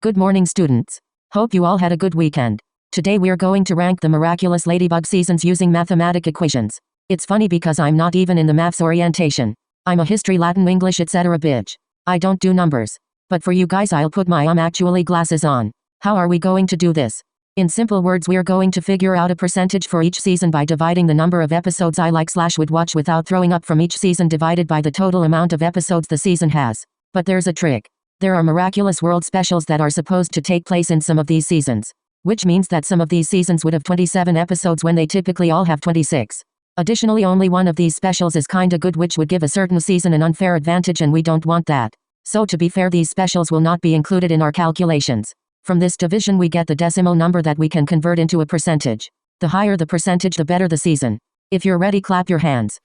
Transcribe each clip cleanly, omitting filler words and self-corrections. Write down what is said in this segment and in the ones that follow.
Good morning, students. Hope you all had a good weekend. Today we're going to rank the miraculous ladybug seasons using mathematic equations. It's funny because I'm not even in the maths orientation. I'm a history, Latin, English, etc. bitch. I don't do numbers. But for you guys I'll put my actually glasses on. How are we going to do this? In simple words, we're going to figure out a percentage for each season by dividing the number of episodes I would watch without throwing up from each season divided by the total amount of episodes the season has. But there's a trick. There are miraculous world specials that are supposed to take place in some of these seasons. Which means that some of these seasons would have 27 episodes when they typically all have 26. Additionally, only one of these specials is kinda good, which would give a certain season an unfair advantage, and we don't want that. So to be fair, these specials will not be included in our calculations. From this division we get the decimal number that we can convert into a percentage. The higher the percentage, the better the season. If you're ready, clap your hands.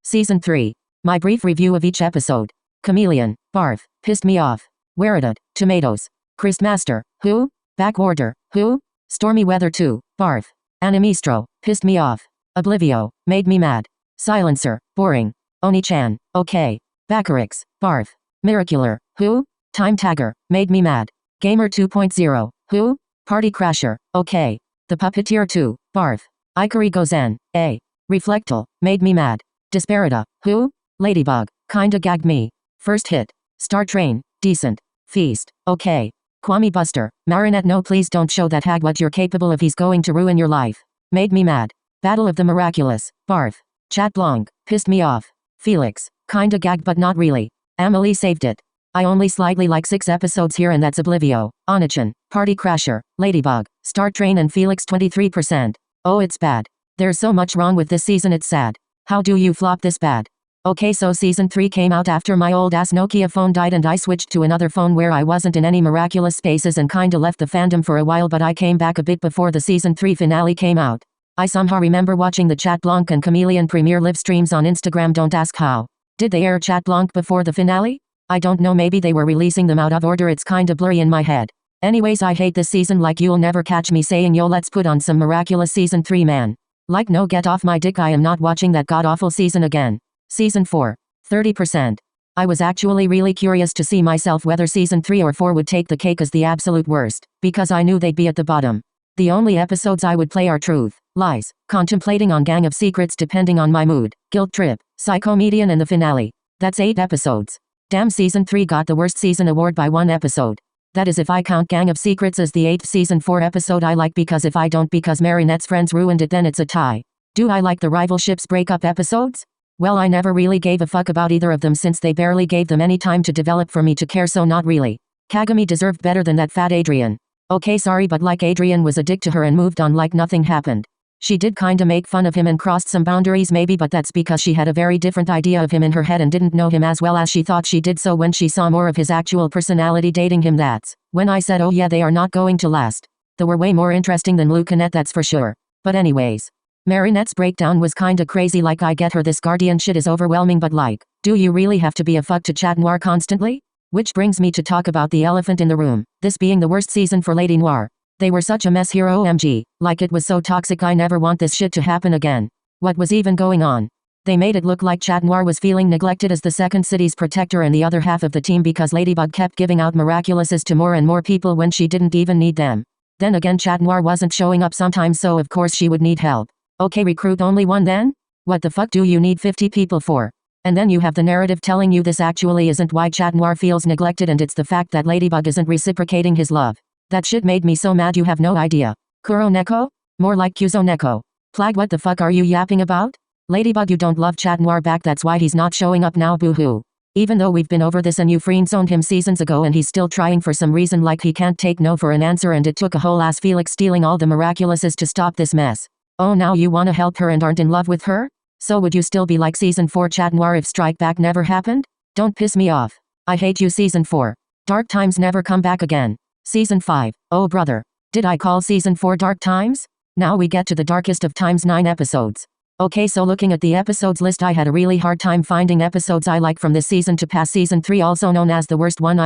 Season 3. My brief review of each episode. Chameleon, barf, pissed me off. Weredut, tomatoes. Christmaster, who? Backorder, who? Stormy weather 2, barf. Animistro, pissed me off. Oblivio, made me mad. Silencer, boring. Oni-chan, okay. Baccarix, barf. Miracular, who? Time Tagger, made me mad. Gamer 2.0, who? Party Crasher, okay. The Puppeteer 2, barf. Ikari Gozen, A. Reflectal, made me mad. Disparita, who? Ladybug, kinda gagged me. First hit. Star Train, decent. Feast, okay. Kwame Buster, Marinette, no please don't show that hag what you're capable of, he's going to ruin your life. Made me mad. Battle of the Miraculous, barf. Chat Blanc, pissed me off. Felix, kinda gagged but not really. Amelie saved it. I only slightly like 6 episodes here, and that's Oblivio, Onichan, Party Crasher, Ladybug, Star Train, and Felix 23%. Oh, it's bad. There's so much wrong with this season, it's sad. How do you flop this bad? Okay, so season 3 came out after my old ass Nokia phone died and I switched to another phone where I wasn't in any miraculous spaces and kinda left the fandom for a while, but I came back a bit before the season 3 finale came out. I somehow remember watching the Chat Blanc and Chameleon premiere live streams on Instagram, don't ask how. Did they air Chat Blanc before the finale? I don't know, maybe they were releasing them out of order, it's kinda blurry in my head. Anyways, I hate this season like you'll never catch me saying yo let's put on some miraculous season 3 man. Like no, get off my dick, I am not watching that god awful season again. Season 4. 30%. I was actually really curious to see myself whether season 3 or 4 would take the cake as the absolute worst, because I knew they'd be at the bottom. The only episodes I would play are Truth, Lies, Contemplating on Gang of Secrets depending on my mood, Guilt Trip, Psychomedian, and the finale. That's 8 episodes. Damn, season 3 got the worst season award by 1 episode. That is if I count Gang of Secrets as the 8th season 4 episode I like, because if I don't because Marinette's friends ruined it, then it's a tie. Do I like the rival ships breakup episodes? Well, I never really gave a fuck about either of them since they barely gave them any time to develop for me to care, so not really. Kagami deserved better than that fat Adrian. Okay, sorry, but like Adrian was a dick to her and moved on like nothing happened. She did kinda make fun of him and crossed some boundaries maybe, but that's because she had a very different idea of him in her head and didn't know him as well as she thought she did, so when she saw more of his actual personality dating him, that's when I said, oh yeah, they are not going to last. They were way more interesting than Luke and Annette, that's for sure. But anyways. Marinette's breakdown was kinda crazy, like I get her this Guardian shit is overwhelming, but like, do you really have to be a fuck to chat noir constantly? Which brings me to talk about the elephant in the room, this being the worst season for Lady Noir. They were such a mess here, OMG, like it was so toxic, I never want this shit to happen again. What was even going on? They made it look like Chat Noir was feeling neglected as the second city's protector and the other half of the team because Ladybug kept giving out miraculouses to more and more people when she didn't even need them. Then again, Chat Noir wasn't showing up sometimes, so of course she would need help. Okay, recruit only one then? What the fuck do you need 50 people for? And then you have the narrative telling you this actually isn't why Chat Noir feels neglected, and it's the fact that Ladybug isn't reciprocating his love. That shit made me so mad you have no idea. Kuro Neko? More like Kuzo Neko. Flag, what the fuck are you yapping about? Ladybug, you don't love Chat Noir back, that's why he's not showing up now, boo-hoo. Even though we've been over this and you friend-zoned him seasons ago and he's still trying for some reason, like he can't take no for an answer, and it took a whole ass Felix stealing all the miraculouses to stop this mess. Oh, now you wanna help her and aren't in love with her? So would you still be like season 4 Chat Noir if Strike Back never happened? Don't piss me off. I hate you, season 4. Dark times never come back again. Season 5. Oh brother. Did I call season 4 Dark Times? Now we get to the darkest of times, 9 episodes. Okay, so looking at the episodes list, I had a really hard time finding episodes I like from this season to pass season 3, also known as the worst one.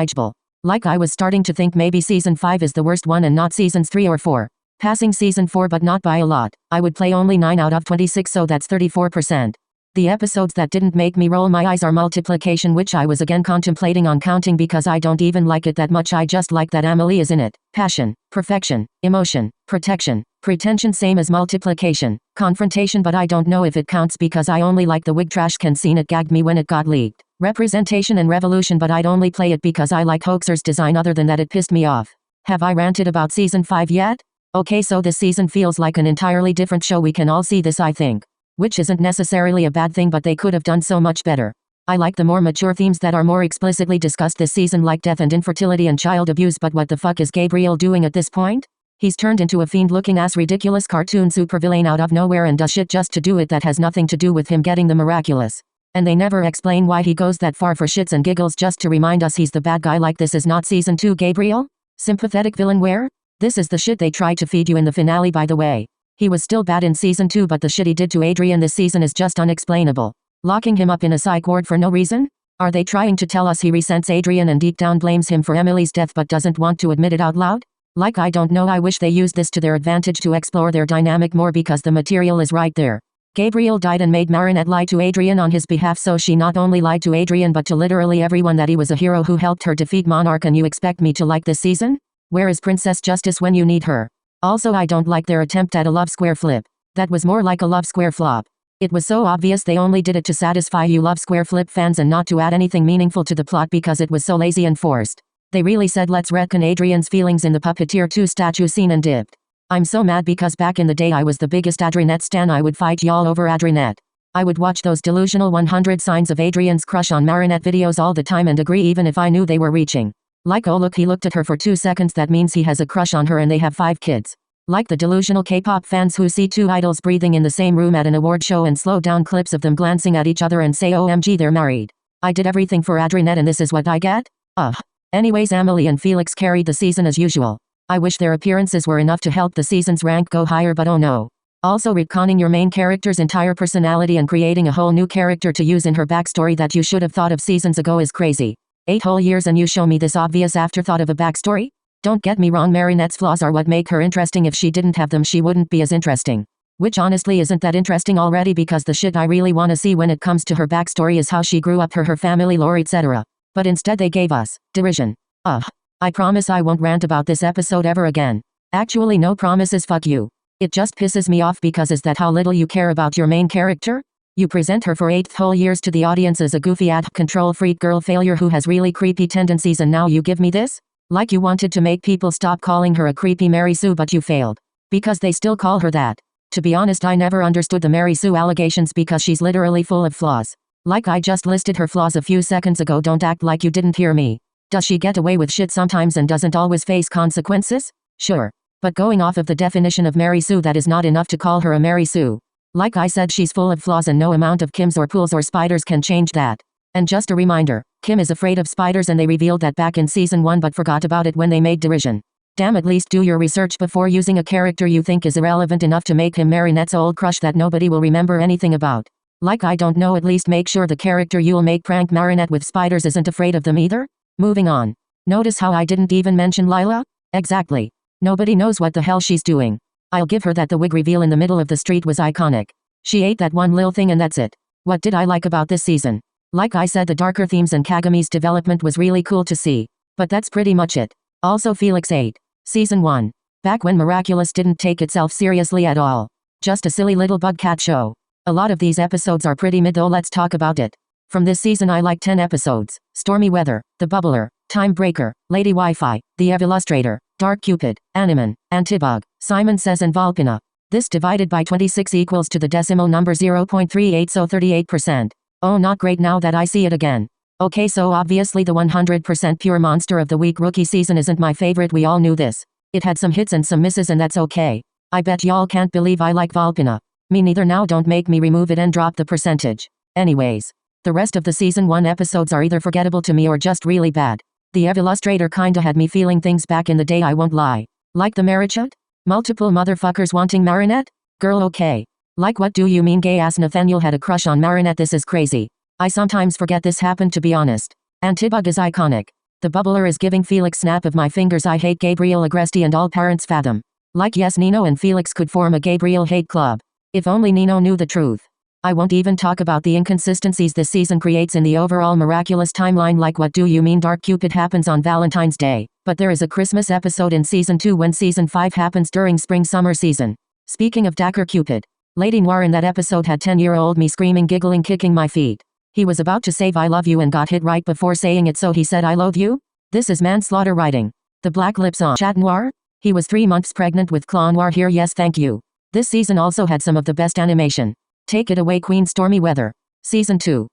Like I was starting to think maybe season 5 is the worst one and not seasons 3 or 4. Passing season 4, but not by a lot. I would play only 9 out of 26, so that's 34%. The episodes that didn't make me roll my eyes are Multiplication, which I was again contemplating on counting because I don't even like it that much. I just like that Amelie is in it. Passion, perfection, emotion, protection, pretension, same as Multiplication. Confrontation, but I don't know if it counts because I only like the wig trash can scene. It gagged me when it got leaked. Representation and Revolution, but I'd only play it because I like Hoaxer's design. Other than that, it pissed me off. Have I ranted about season 5 yet? Okay, so this season feels like an entirely different show. We can all see this, I think. Which isn't necessarily a bad thing, but they could have done so much better. I like the more mature themes that are more explicitly discussed this season, like death and infertility and child abuse. But what the fuck is Gabriel doing at this point? He's turned into a fiend-looking ass ridiculous cartoon supervillain out of nowhere and does shit just to do it that has nothing to do with him getting the miraculous. And they never explain why he goes that far for shits and giggles just to remind us he's the bad guy. Like this is not season 2 Gabriel? Sympathetic villain where? This is the shit they tried to feed you in the finale, by the way. He was still bad in season 2, but the shit he did to Adrian this season is just unexplainable. Locking him up in a psych ward for no reason? Are they trying to tell us he resents Adrian and deep down blames him for Emily's death but doesn't want to admit it out loud? Like, I don't know, I wish they used this to their advantage to explore their dynamic more because the material is right there. Gabriel died and made Marinette lie to Adrian on his behalf, so she not only lied to Adrian but to literally everyone that he was a hero who helped her defeat Monarch. And you expect me to like this season? Where is Princess Justice when you need her? Also, I don't like their attempt at a love square flip. That was more like a love square flop. It was so obvious they only did it to satisfy you love square flip fans and not to add anything meaningful to the plot because it was so lazy and forced. They really said let's retcon Adrian's feelings in the Puppeteer 2 statue scene and dipped. I'm so mad because back in the day I was the biggest Adrinette stan. I would fight y'all over Adrinette. I would watch those delusional 100 signs of Adrian's crush on Marinette videos all the time and agree even if I knew they were reaching. Like, oh look, he looked at her for 2 seconds, that means he has a crush on her and they have 5 kids. Like the delusional K-pop fans who see 2 idols breathing in the same room at an award show and slow down clips of them glancing at each other and say OMG they're married. I did everything for Adrinette and this is what I get? Ugh. Anyways, Amelie and Felix carried the season as usual. I wish their appearances were enough to help the season's rank go higher, but oh no. Also, retconning your main character's entire personality and creating a whole new character to use in her backstory that you should have thought of seasons ago is crazy. 8 whole years and you show me this obvious afterthought of a backstory? Don't get me wrong, Marinette's flaws are what make her interesting. If she didn't have them she wouldn't be as interesting. Which honestly isn't that interesting already because the shit I really want to see when it comes to her backstory is how she grew up, her family lore, etc. But instead they gave us derision. Ugh. I promise I won't rant about this episode ever again. Actually, no promises, fuck you. It just pisses me off because is that how little you care about your main character? You present her for 8 whole years to the audience as a goofy control freak girl failure who has really creepy tendencies, and now you give me this? Like you wanted to make people stop calling her a creepy Mary Sue, but you failed. Because they still call her that. To be honest, I never understood the Mary Sue allegations because she's literally full of flaws. Like I just listed her flaws a few seconds ago, don't act like you didn't hear me. Does she get away with shit sometimes and doesn't always face consequences? Sure. But going off of the definition of Mary Sue, that is not enough to call her a Mary Sue. Like I said, she's full of flaws and no amount of Kims or pools or spiders can change that. And just a reminder, Kim is afraid of spiders and they revealed that back in season 1 but forgot about it when they made Derision. Damn, at least do your research before using a character you think is irrelevant enough to make him Marinette's old crush that nobody will remember anything about. Like, I don't know, at least make sure the character you'll make prank Marinette with spiders isn't afraid of them either? Moving on. Notice how I didn't even mention Lila? Exactly. Nobody knows what the hell she's doing. I'll give her that. The wig reveal in the middle of the street was iconic. She ate that one little thing and that's it. What did I like about this season? Like I said, the darker themes and Kagami's development was really cool to see. But that's pretty much it. Also, Felix ate. Season 1. Back when Miraculous didn't take itself seriously at all. Just a silly little bug cat show. A lot of these episodes are pretty mid though, let's talk about it. From this season I like 10 episodes. Stormy Weather, The Bubbler, Time Breaker, Lady Wi-Fi, The Illustrator, Dark Cupid, Animan, Antibug, Simon Says and Volpina. This divided by 26 equals to the decimal number 0.38, so 38%. Oh, not great now that I see it again. Okay, so obviously the 100% pure monster of the week rookie season isn't my favorite, we all knew this. It had some hits and some misses and that's okay. I bet y'all can't believe I like Volpina. Me neither. Now don't make me remove it and drop the percentage. Anyways. The rest of the season 1 episodes are either forgettable to me or just really bad. The Illustrator kinda had me feeling things back in the day, I won't lie. Like the marriage shot? Multiple motherfuckers wanting Marinette? Girl, okay. Like, what do you mean gay ass Nathaniel had a crush on Marinette? This is crazy. I sometimes forget this happened, to be honest. Antibug is iconic. The Bubbler is giving Felix snap of my fingers. I hate Gabriel Agresti and all parents fathom. Like, yes, Nino and Felix could form a Gabriel hate club. If only Nino knew the truth. I won't even talk about the inconsistencies this season creates in the overall miraculous timeline, like what do you mean Dark Cupid happens on Valentine's Day, but there is a Christmas episode in season 2 when season 5 happens during spring-summer season. Speaking of Dacre Cupid, Lady Noir in that episode had 10-year-old me screaming, giggling, kicking my feet. He was about to say I love you and got hit right before saying it, so he said I loathe you? This is manslaughter writing. The black lips on Chat Noir? He was 3 months pregnant with Claw Noir here, yes thank you. This season also had some of the best animation. Take it away Queen Stormy Weather. Season 2.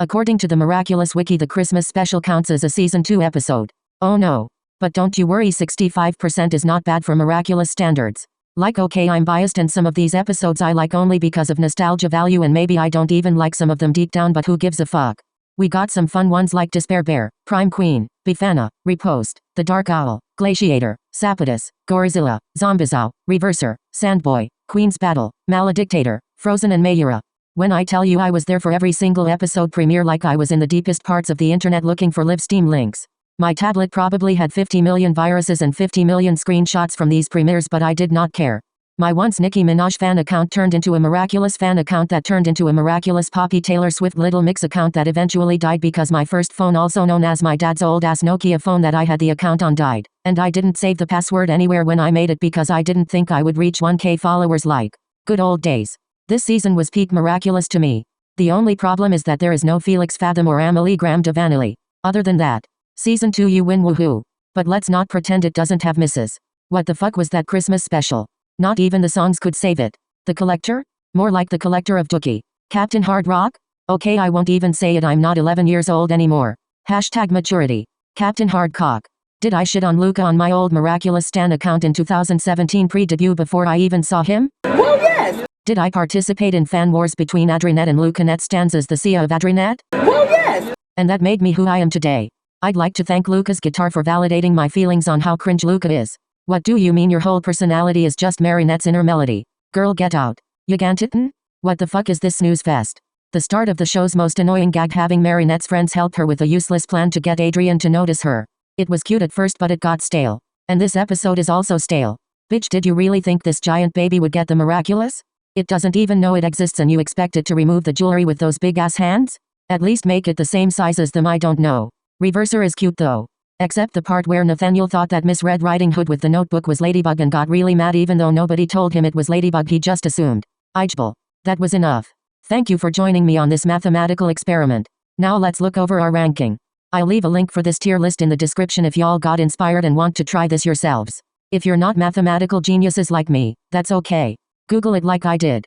According to the Miraculous Wiki, the Christmas special counts as a Season 2 episode. Oh no. But don't you worry, 65% is not bad for Miraculous standards. Like okay, I'm biased and some of these episodes I like only because of nostalgia value, and maybe I don't even like some of them deep down, but who gives a fuck. We got some fun ones like Despair Bear, Prime Queen, Befana, Repost, The Dark Owl, Glaciator, Sapidus, Gorizilla, Zombizao, Reverser, Sandboy, Queen's Battle, Maledictator, Frozen and Mayura. When I tell you I was there for every single episode premiere, like I was in the deepest parts of the internet looking for live Steam links. My tablet probably had 50 million viruses and 50 million screenshots from these premieres, but I did not care. My once Nicki Minaj fan account turned into a Miraculous fan account that turned into a Miraculous Poppy Taylor Swift Little Mix account that eventually died because my first phone, also known as my dad's old ass Nokia phone that I had the account on, died. And I didn't save the password anywhere when I made it because I didn't think I would reach 1K followers. Like good old days. This season was peak Miraculous to me. The only problem is that there is no Felix Fathom or Amelie Graham de Vanilly. Other than that, Season 2 you win, woohoo. But let's not pretend it doesn't have misses. What the fuck was that Christmas special? Not even the songs could save it. The Collector? More like the Collector of Dookie. Captain Hard Rock? Okay, I won't even say it, I'm not 11 years old anymore. Hashtag maturity. Captain Hardcock. Did I shit on Luca on my old Miraculous Stan account in 2017 pre-debut before I even saw him? Well, yes! Did I participate in fan wars between Adrinet and Lucanet stands as the Sia of Adrinet? Well, yes! And that made me who I am today. I'd like to thank Luca's guitar for validating my feelings on how cringe Luca is. What do you mean your whole personality is just Marinette's inner melody? Girl, get out. Gigantitan? What the fuck is this snooze fest? The start of the show's most annoying gag, having Marinette's friends help her with a useless plan to get Adrian to notice her. It was cute at first, but it got stale. And this episode is also stale. Bitch, did you really think this giant baby would get the Miraculous? It doesn't even know it exists and you expect it to remove the jewelry with those big ass hands? At least make it the same size as them, I don't know. Reverser is cute though. Except the part where Nathaniel thought that Miss Red Riding Hood with the notebook was Ladybug and got really mad even though nobody told him it was Ladybug, he just assumed. Ijbal. That was enough. Thank you for joining me on this mathematical experiment. Now let's look over our ranking. I'll leave a link for this tier list in the description if y'all got inspired and want to try this yourselves. If you're not mathematical geniuses like me, that's okay. Google it like I did.